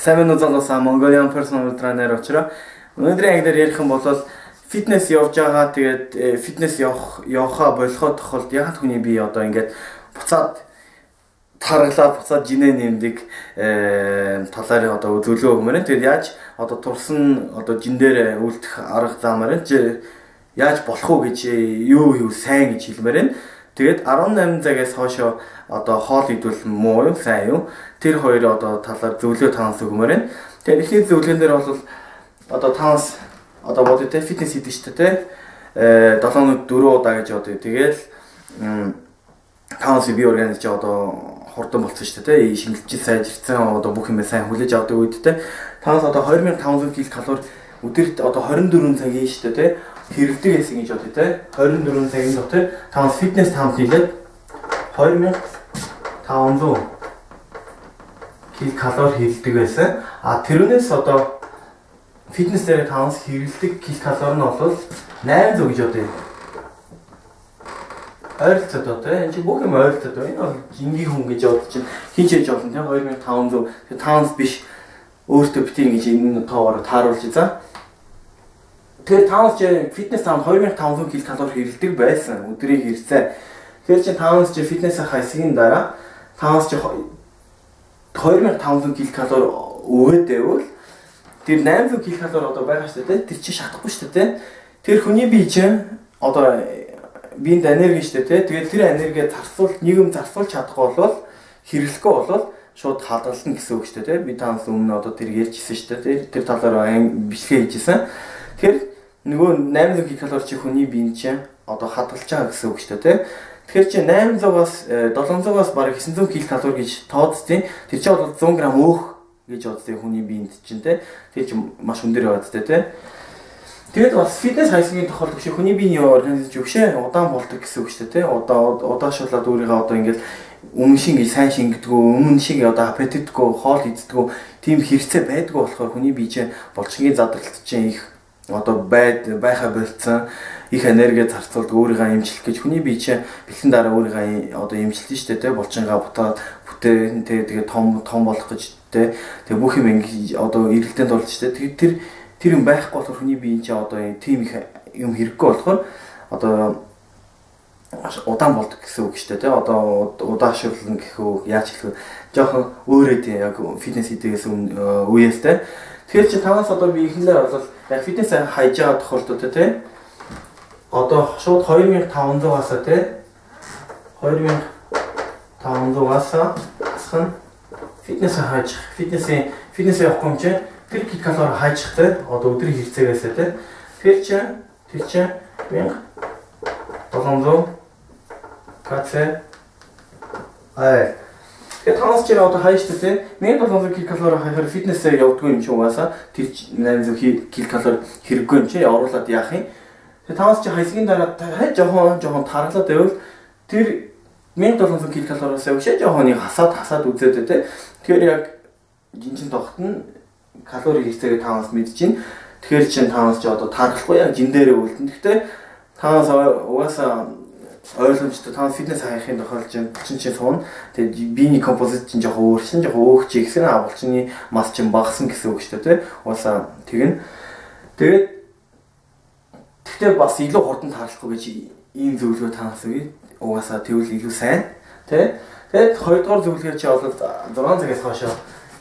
Сайн залуусаа Mongolian personal trainer учраас өнөөдрийн ангидаар ярих юм бол фитнес явж байгаа. Тэгээд фитнес явахаа болохоо тохиолдолд яг хүний бие одоо ингээд буцаад таргалаад буцаад жинэ нэмдэг талаар одоо зөвлөгөө өгмөр. Тэгээд яаж одоо турсан одоо жин дээр үлдэх арга замаар яаж болох уу гэж юу сайн гэж хэлмээр. Тэгээд 18 цагаас хойшоо одоо хоол идвэл муу юу сайн юу тэр хоёр одоо талаар зөвлөгөө таанаас өгмөр. Тэгээд ихний зөвлөгөөн дээр бол одоо таанаас одоо бодит фитнес хийдэг шүү дээ. 7 өнөд 4 удаа гэж одоо тэгэл таанаас бие организм чи одоо хурдан болсон шүү дээ. Шингэлж сайжирсан одоо бүх юм сайн хүлээж авдаг үедтэй таанаас одоо 2500 ккал өдөрт одоо 24 цагийн шүү дээ. Хэрэгдэг гэсэн гэж бодъё те 24 цагийн дотор таанаас фитнес таамт хийлээд 2500 ккал хийлдэг байсан. Тэрнээс одоо фитнес дээр таанаас хэрэглэдэг ккал нь бол 800 гэж бодъё. Ойролцоод одоо энэ чинь бүх юм ойролцоод байна. Энэ бол жингийн хүн гэж бодож чинь хин ч хийж болно те 2500 таанаас биш өөртөө битгий гэж энэ тоогоор тааруулж за. Тэгэхээр таанаас фитнес таамт 2500 ккал хэрэглэдэг байсан. Өдрийн хэрэгцээ. Тэгэхээр чи таанаас фитнес хасгийн дараа таанаас 2500 ккал өгөөдөөвэл тэр 800 ккал одоо байгаа шүү дээ. Тэр чи шатахгүй шүү дээ. Тэр хүний бие чинь одоо биед энерги шүү дээ. Тэгээд тэр энерги нийгэм зарцуулж чадахгүй бол хэрэглэхгүй бол шууд хадгална гэсэн үг шүү дээ. Би таанаас өмнө одоо тэр ярьжсэн шүү дээ. Тэр талаар бичлэг хийжсэн. Тэгэхээр нөгөө 800 ккал чи хүний биед чинь одоо хадгалж байгаа гэсэн үг шүү дээ. Тэгэхээр чи 800-аас 700-аас бараг 900 ккал гэж тооцсон. Тэр чи бол 100 г өөх гэж бодсон хүний биед чинь те. Тэр чи маш өндөр яваад те. Тэгээд бас фитнес хайсгийн тохиолдол шиг хүний биений организм зөвшөө удаан болдог гэсэн үг шүү дээ. Удаашуулаад өөрийгөө одоо ингээд өмнө шиг сайн шингэдэггүй, өмнө шиг одоо аппетитгүй, хоол иддэггүй, тийм хэрэгцээ байдгүй болохоор хүний бие чинь булчингийн задралт чинь их одоо байха болцсон их энерги зарцуулдаг өөрийгөө эмчлэх гэж хүний бие чинь бэлэн дараа өөрийгөө одоо эмчилдэг шүү дээ. Булчингаа бутаад бүтээн тэгээ том болох гэж тэгээ бүх юм ингээд одоо эргэлтэнд орж шүү дээ. Тэр юм байхгүй болохоор хүний бие чинь одоо тийм их юм хэрэггүй болохоор одоо удаан болдог гэсэн үг шүү дээ. Одоо удаашруулна гэх үү яаж хэлэх вэ? Жохон өөрөө тийм яг фитнес хийдэгээс үеэс те. Тэгэхээр чи танаас одоо би ихэнээр бол яг фитнес хайж байгаа тохиолдолд те. Одоо шууд 2500-аас те 2500-аас асхан фитнес хайж фитнес явах юм чи тэр ккал хайжих те одоо өдрийн хэрэгцээгээс те. Тэр чинь 1700 кц тэгээд танаас чи одоо хайж те 1700 ккал хайхаар фитнесээ явдгүй юм чи угаасаа тэр 800 ккал хэрэггүй юм чи явуулаад яах юм. Тэгээд танаас чи хайсгийн дараа жоохон таргалаад байвал тэр 1700 ккал-аас өшөө жоохон хасаад үзээд те. Тэгэхээр яг жинчин тогтно калори хэрэгцээгээ танаас мэдж чинь. Тэгэхээр чин танаас чи одоо таргалахгүй яг жин дээрээ үлдэн. Гэхдээ танаас угаасаа ойлгомжтой танаас фитнес хайхын тохиолдолд чинь суун. Тэгээд биений композит чинь жоохон өөрчлөн жоохон өөгч ихсэн авалчны мас чинь багасан гэсэн үг шүү дээ. Угаасаа тэгнэ. Тэгтээ бас илүү хурдан таргалахгүй гэж ийм зөвлөгөө танаас өгье. Угаасаа тэгвэл илүү сайн. Тэгээд хоёрдугаар зөвлөгөө чи бол 6 цагаас хойш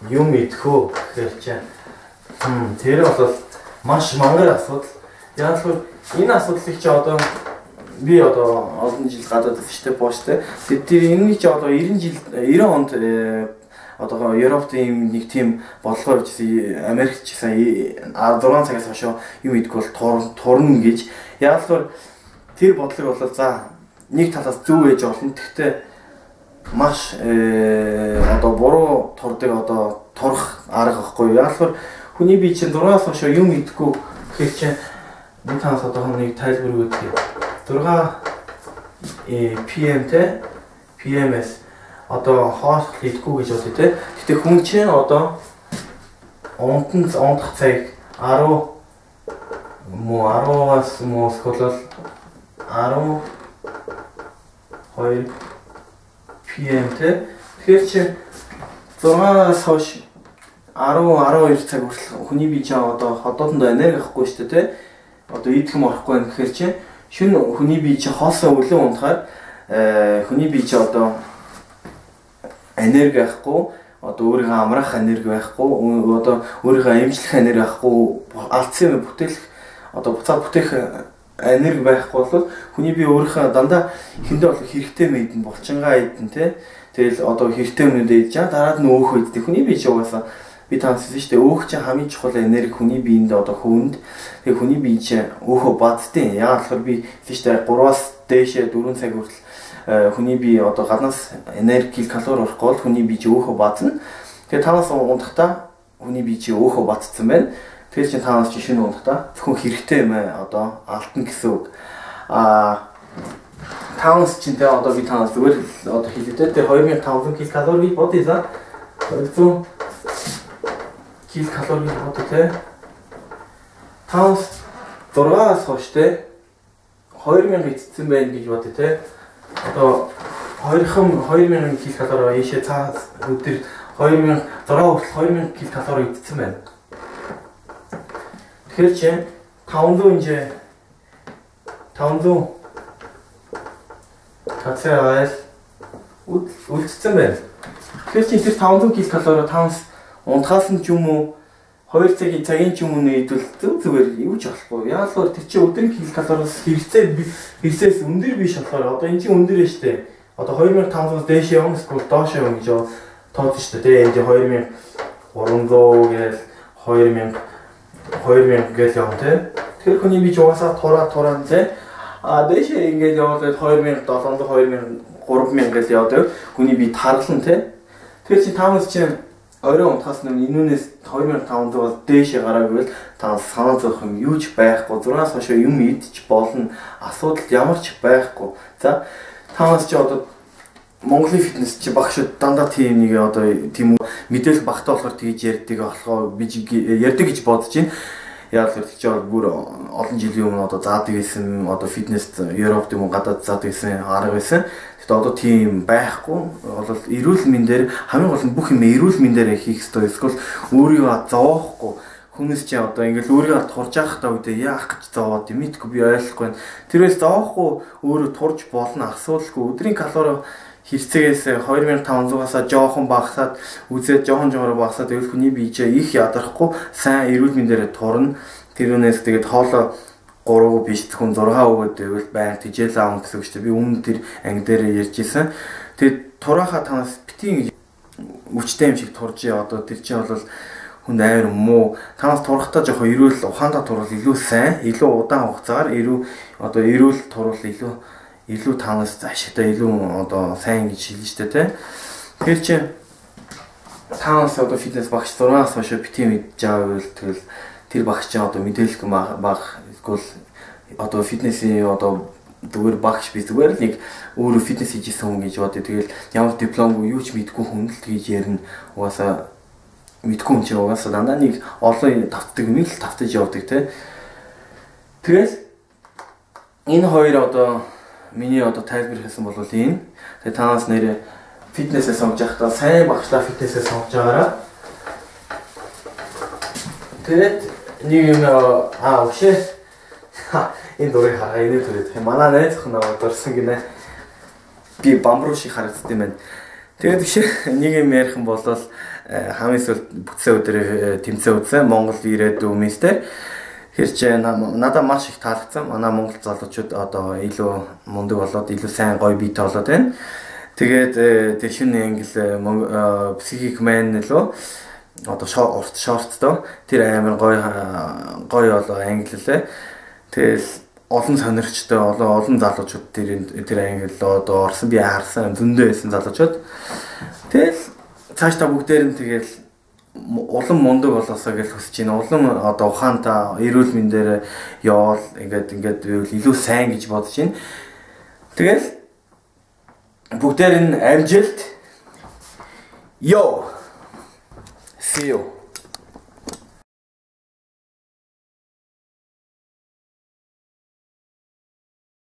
юм идэхөө гэхээр чи тэр бол маш мангар асуудал. Яг л энэ асуудлыг чи одоо би одоо олон жил гадаад фиштэй пошттэй. Тэр энэ чи одоо 90 онд одоо Европт нэг тийм бодлого бичсэн, Америкт ч гэсэн 6 цагаас хойш юм идэх бол турна гэж. Яг л тэр бодлого бол за нэг талаас зөв ээж болно. Гэхдээ маш одоо буруу турдаг одоо турах арга байхгүй. Яг л хүний бие чинь 6-аас хойш юм идэхгүй гэхээр чинь нэг танаас одоо нэг тайлбар өгөх. 6 PM те PMS одоо хоол идэхгүй гэж бодъё те. Гэтэ хүн чинь одоо ондох цаг 10-аас мөс холол 12 PM те. Тэгэхээр чи 6-аас хойш 10-12 цаг хүртэл хүний бие чинь одоо ходоодондоо энерги авахгүй шүү дээ. Одоо идэх юм орохгүй юм гэхээр чинь шөнө хүний бие чинь хоосоо өглөө унтахаар хүний бие чинь одоо энерги авахгүй, одоо өөрийнхөө амраах энерги байхгүй, одоо өөрийнхөө эмчлэх энерги авахгүй, алдсан юм бүтээлэх одоо буцаад бүтээх энерги байхгүй бол хүний бие өөрийнхөө дандаа ихэндээ бол хэрэгтэй мэдэн булчингаа идэн тий. Тэгэл одоо хэрэгтэй өмнөдөө идэж дараад нь өөх үйдтэй хүний бие чинь угаасаа би таасан шүү дээ. Өөх чинь хамгийн чухал энерги хүний биед одоо хүнд. Тэгээ хүний бие чинь өөхөө бадтیں۔ Яагаад гэвэл би шүү дээ 3-аас дээшээ 4 цаг хүртэл хүний бие одоо гаднаас энерги калори орохгүй бол хүний бие чинь өөхөө бадна. Тэгээ танаас унтахтаа хүний бие чинь өөхөө бадцсан байна. Тэгэхээр чинь танаас чинь шинэ унтахтаа зөвхөн хэрэгтэй юм одоо алдна гэсэн үг. Танаас чинь тэгээ одоо би танаас зүгээр одоо хэлээд тэ 2500 ккал бодъё за 200 ккал бодъё тэ танаас 6-аас хойш тэ 2000 эцсэн байна гэж бодъё тэ одоо 2000 ккал ийшээ цаас өдөр 2000 6 хүртэл 2000 ккал эцсэн байна. Тэгэхээр чи 500 тацаа үлдсэн байна. Тэгэхээр чи тэр 500 ккал танаас унтахаас нь ч юм уу 2 цагийн ч юм уу нийтвэл зүгээр юу ч болохгүй. Яагаад тэр чи өдрийн ккалороос хэрэгцээс өндөр биш болохоор одоо энэ чинь өндөр ээ штэ. Одоо 2500-аас дээш явна эсвэл доош явна гэж тооцсон штэ тий. Энд 2300 гээл 2000 гээл явна тий. Тэгэхээр хүний бие угаасаа тураа тий. Дээшээ ингээд яваад 2700 2000 3000 гээл яваад хүний бие таргална тий. Тэгэхээр чи таамаас чинь орой унтахаас нь энүүнээс 2500-аас дээшээ гараагүй бол та санаа зовох юм юу ч байхгүй. 6-аас хойш юм идчих болно. Асуудал ямар ч байхгүй. За таамаас чи одоо Монголын фитнес чи багшуд дандаа тийм нэг одоо тийм мэдээлэл багтаа болохоор тэгж ярьдаг болохоо би ярьдаг гэж бодож байна. Яг л чи бол бүр олон жилийн өмнө одоо заадаг гэсэн одоо фитнест Европт юм гадаад заадаг гэсэн арга байсан. Гэхдээ одоо тийм байхгүй. Бол эрүүл мэндээр хамгийн гол нь бүх юм эрүүл мэндээр хийх хэрэгтэй. Эсвэл өөрийгөө зовоохгүй хүмүүс чи одоо ингээл өөрийгөө турж явах та үедээ яах гэж зовоод юм мэдгүй би ойлгохгүй. Тэрээс зовоохгүй өөрөө турж болно асуудалгүй. Өдрийн калори хэрцэгээс 2500-аас жоохон багасаад үзээд жоохон багасаад тэгвэл хүний бие их ядарахгүй сайн эрүүл мэндээр турна. Тэрүүнээс тэгээд хоолоо 3 биш зөвхөн 6 өгөөд байвал баян тижэл аав гэсэн үг шүү дээ. Би өмнө тэр анги дээр ярьж исэн. Тэгээд турааха танаас битгий өвчтэй юм шиг турж одоо тэр чинь бол хүнд амар муу. Танаас турахтаа жоохон эрүүл ухаандаа турвал илүү сайн, илүү удаан хугацаагаар эрүүл турвал илүү танаас цаашдаа илүү одоо сайн гэж хэлнэ шүү дээ тий. Тэгэхээр чи танаас одоо фитнес багш 6-аас хойш битгий мэдж авал тэгэл тэр багш чинь одоо мэдээлэх баг эсвэл одоо фитнесийн одоо зүгээр багш би зүгээр л нэг өөрөө фитнес хийжсэн хүн гэж бодъё. Тэгэл ямар дипломгүй юу ч мэдгүй хүн л тэгж ярина. Угаасаа мэдгүй хүн чинь угаасаа дандаа нэг олон тавтдаг юм л тавтаж явдаг тий. Тэгэл энэ хоёр одоо миний одоо тайлбар хийсэн бол энэ. Тэгээ танаас нэрээ фитнесээ сонгож байхдаа сайн багшлаа фитнесээ сонгож байгаараа. Тэгээд нэг юм өшөө энэ дөрөв хараа энэ төрөд. Манай найз охин дурсан гинэ. Би бамбруу шиг харагдсан юм байна. Тэгээд биш нэг юм ярих юм бол хамгийн сүүлд бүтцээ өдрөө тэмцээ үзсэн Монгол ирээд өмнөстэй. Тэр чинь надад маш их таалагдсан. Манай монгол залуучууд одоо илүү мундаг болоод илүү сайн гоё биетэй болоод байна. Тэгээд тэр шинэ англи психик мэн нэлөө одоо шорттой тэр амар гоё болоо англилээ. Тэгэл олон сонирхчтой олон залуучууд тэр англи одоо орсон би харсан зөндөө байсан залуучууд. Тэгэл цааш та бүгдээр нь тэгэл улам мундаг болоосоо гэж хүсэж байна. Улам одоо ухаантай эрүүл мэндээр явал ингээд илүү сайн гэж бодож байна. Тэгэл бүгдээр нь амжилт. Yo. See you.